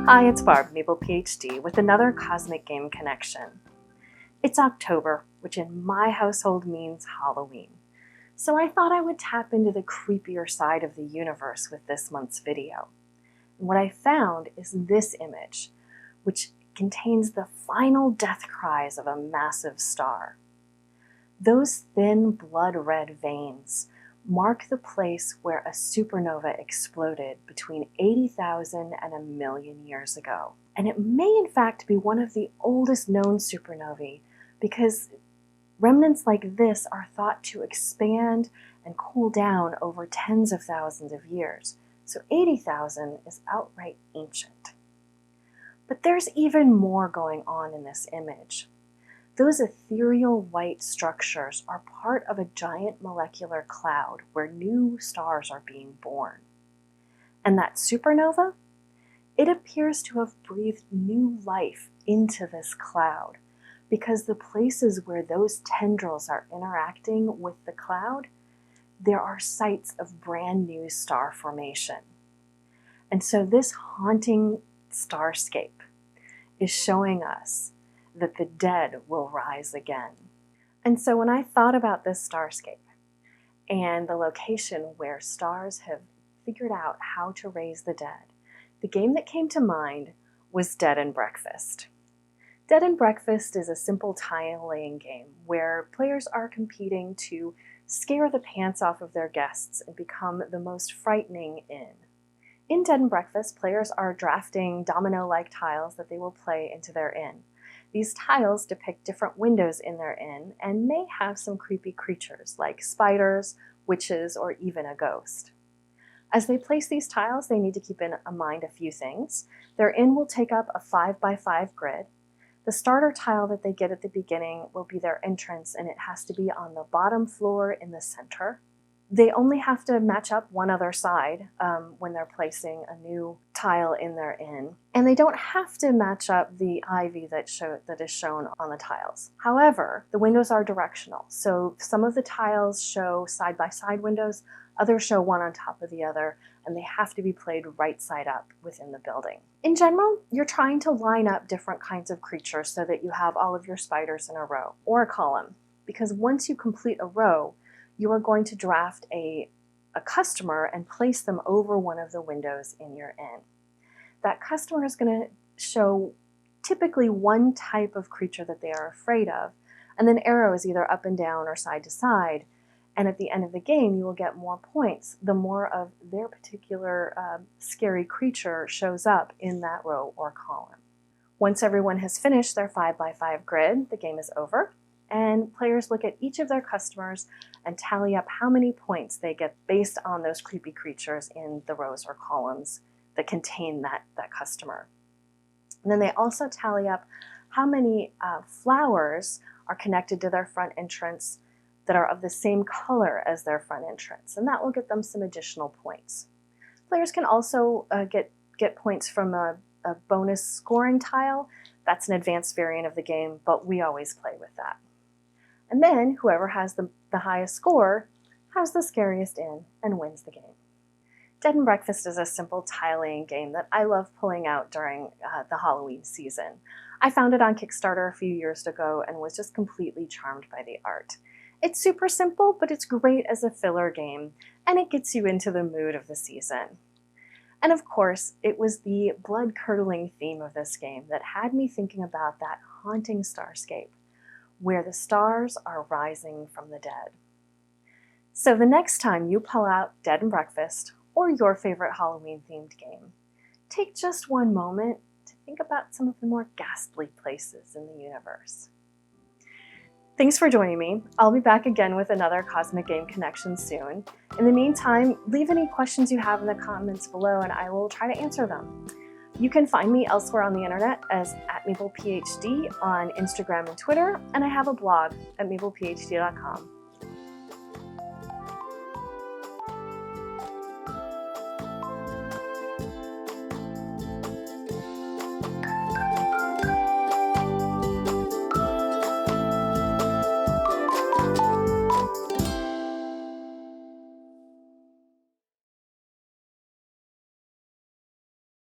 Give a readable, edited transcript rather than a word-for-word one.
Hi, it's Barb, Maple PhD, with another Cosmic Game Connection. It's October, which in my household means Halloween. So I thought I would tap into the creepier side of the universe with this month's video. And what I found is this image, which contains the final death cries of a massive star. Those thin blood-red veins mark the place where a supernova exploded between 80,000 and 1,000,000 years ago. And it may in fact be one of the oldest known supernovae because remnants like this are thought to expand and cool down over tens of thousands of years. So 80,000 is outright ancient. But there's even more going on in this image. Those ethereal white structures are part of a giant molecular cloud where new stars are being born. And that supernova? It appears to have breathed new life into this cloud because the places where those tendrils are interacting with the cloud, there are sites of brand new star formation. And so this haunting starscape is showing us that the dead will rise again. And so when I thought about this starscape and the location where stars have figured out how to raise the dead, the game that came to mind was Dead and Breakfast. Dead and Breakfast is a simple tile-laying game where players are competing to scare the pants off of their guests and become the most frightening inn. In Dead and Breakfast, players are drafting domino-like tiles that they will play into their inn. These tiles depict different windows in their inn and may have some creepy creatures like spiders, witches, or even a ghost. As they place these tiles, they need to keep in mind a few things. Their inn will take up a 5x5 grid. The starter tile that they get at the beginning will be their entrance, and it has to be on the bottom floor in the center. They only have to match up one other side when they're placing a new tile in their inn, and they don't have to match up the ivy that is shown on the tiles. However, the windows are directional, so some of the tiles show side-by-side windows, others show one on top of the other, and they have to be played right side up within the building. In general, you're trying to line up different kinds of creatures so that you have all of your spiders in a row or a column, because once you complete a row, you are going to draft a customer and place them over one of the windows in your inn. That customer is going to show typically one type of creature that they are afraid of, and then arrows either up and down or side to side. And at the end of the game, you will get more points the more of their particular scary creature shows up in that row or column. Once everyone has finished their 5x5 grid, the game is over. And players look at each of their customers and tally up how many points they get based on those creepy creatures in the rows or columns that contain that customer. And then they also tally up how many flowers are connected to their front entrance that are of the same color as their front entrance, and that will get them some additional points. Players can also get points from a bonus scoring tile. That's an advanced variant of the game, but we always play with that. And then whoever has the highest score has the scariest inn and wins the game. Dead and Breakfast is a simple tile-laying game that I love pulling out during the Halloween season. I found it on Kickstarter a few years ago and was just completely charmed by the art. It's super simple, but it's great as a filler game, and it gets you into the mood of the season. And of course, it was the blood-curdling theme of this game that had me thinking about that haunting starscape, where the stars are rising from the dead. So the next time you pull out Dead and Breakfast, or your favorite Halloween-themed game, take just one moment to think about some of the more ghastly places in the universe. Thanks for joining me. I'll be back again with another Cosmic Game Connection soon. In the meantime, leave any questions you have in the comments below and I will try to answer them. You can find me elsewhere on the internet as @MaplePhD on Instagram and Twitter, and I have a blog at maplephd.com.